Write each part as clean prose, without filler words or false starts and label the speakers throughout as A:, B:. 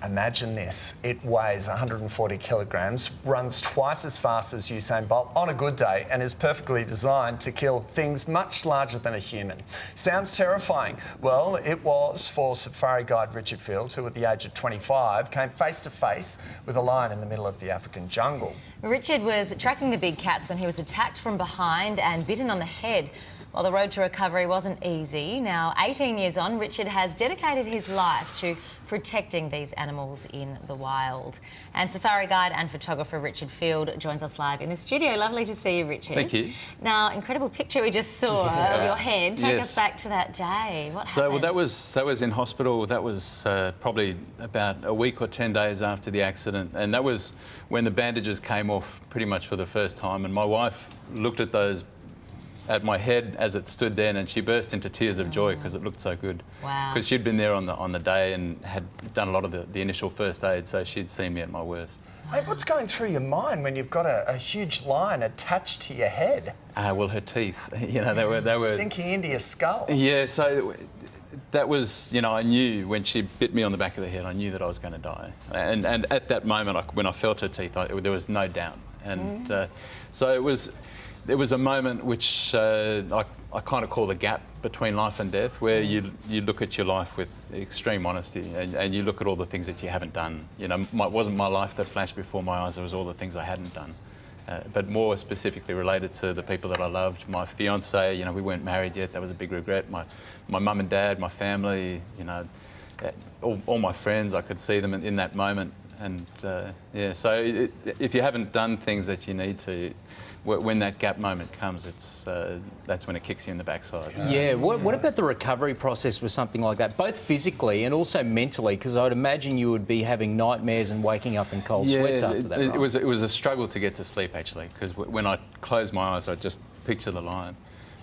A: Imagine this, it weighs 140 kilograms, runs twice as fast as Usain Bolt on a good day, and is perfectly designed to kill things much larger than a human. Sounds terrifying. Well, it was for safari guide Richard Fields, who at the age of 25 came face to face with a lion in the middle of the African jungle.
B: Richard was tracking the big cats when he was attacked from behind and bitten on the head. While the road to recovery wasn't easy, now 18 years on, Richard has dedicated his life to protecting these animals in the wild. And safari guide and photographer Richard Field joins us live in the studio. Lovely to see you, Richard.
C: Thank you.
B: Now, incredible picture we just saw of your head. Take us back to that day. What happened?
C: Well, that was in hospital. That was probably about a week or 10 days after the accident, and that was when the bandages came off pretty much for the first time. And my wife looked at my head as it stood there, and she burst into tears of joy because it looked so good.
B: Wow. Because
C: she'd been there on the day and had done a lot of the initial first aid, so she'd seen me at my worst.
A: Hey, what's going through your mind when you've got a huge lion attached to your head?
C: Well, her teeth, you know, they were
A: sinking into your skull.
C: Yeah, so that was, you know, I knew when she bit me on the back of the head, I knew that I was going to die. And at that moment, when I felt her teeth, there was no doubt. And so it was a moment which I kind of call the gap between life and death, where you look at your life with extreme honesty and you look at all the things that you haven't done. You know, it wasn't my life that flashed before my eyes, it was all the things I hadn't done. But more specifically related to the people that I loved. My fiancée, you know, we weren't married yet, that was a big regret. My mum and dad, my family, you know, all my friends, I could see them in that moment. And yeah, so if you haven't done things that you need to, when that gap moment comes, that's when it kicks you in the backside.
D: Yeah, what about the recovery process with something like that, both physically and also mentally? Because I would imagine you would be having nightmares and waking up in cold sweats after that, right?
C: It was a struggle to get to sleep, actually, because when I closed my eyes, I'd just picture the lion.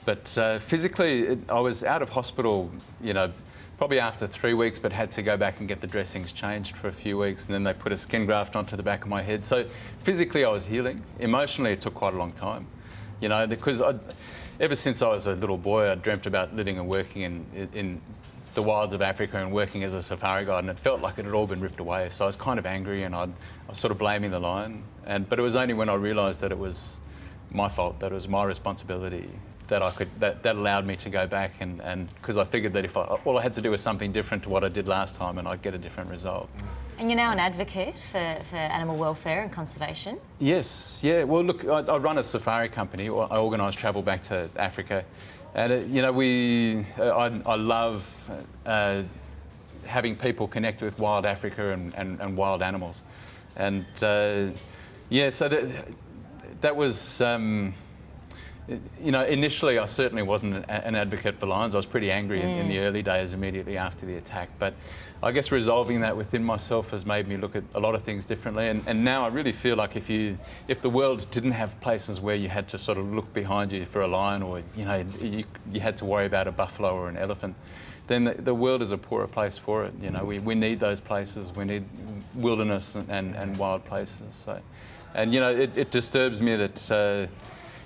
C: But physically, I was out of hospital, you know, probably after 3 weeks, but had to go back and get the dressings changed for a few weeks, and then they put a skin graft onto the back of my head. So physically I was healing. Emotionally it took quite a long time, you know, because ever since I was a little boy I dreamt about living and working in the wilds of Africa and working as a safari guide, and it felt like it had all been ripped away. So I was kind of angry, and I was sort of blaming the lion. But it was only when I realised that it was my fault, that it was my responsibility, that allowed me to go back, and because I figured that if all I had to do was something different to what I did last time, and I'd get a different result.
B: And you're now an advocate for animal welfare and conservation?
C: Yes, yeah. Well, look, I run a safari company. I organise travel back to Africa, and you know, I love having people connect with wild Africa and wild animals, and yeah, so that was. You know, initially I certainly wasn't an advocate for lions. I was pretty angry in the early days immediately after the attack, but I guess resolving that within myself has made me look at a lot of things differently, and now I really feel like if the world didn't have places where you had to sort of look behind you for a lion, or you know, you had to worry about a buffalo or an elephant, then the world is a poorer place for it. You know, we need those places. We need wilderness and wild places. So, and you know, it disturbs me that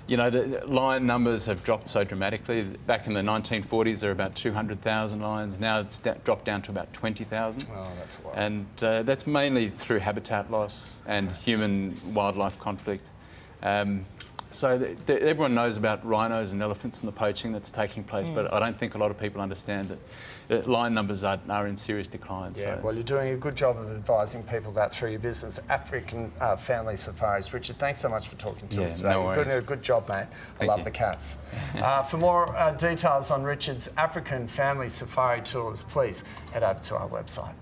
C: you know, the lion numbers have dropped so dramatically. Back in the 1940s, there were about 200,000 lions. Now it's dropped down to about 20,000.
A: Oh, that's wild.
C: And that's mainly through habitat loss and human-wildlife conflict. So everyone knows about rhinos and elephants and the poaching that's taking place, but I don't think a lot of people understand that lion numbers are in serious decline.
A: Yeah,
C: so.
A: well, you're doing a good job of advising people that through your business, African Family Safaris. Richard, thanks so much for talking to us today.
C: No worries.
A: Good job, mate. I love the cats. For more details on Richard's African Family Safari tours, please head over to our website.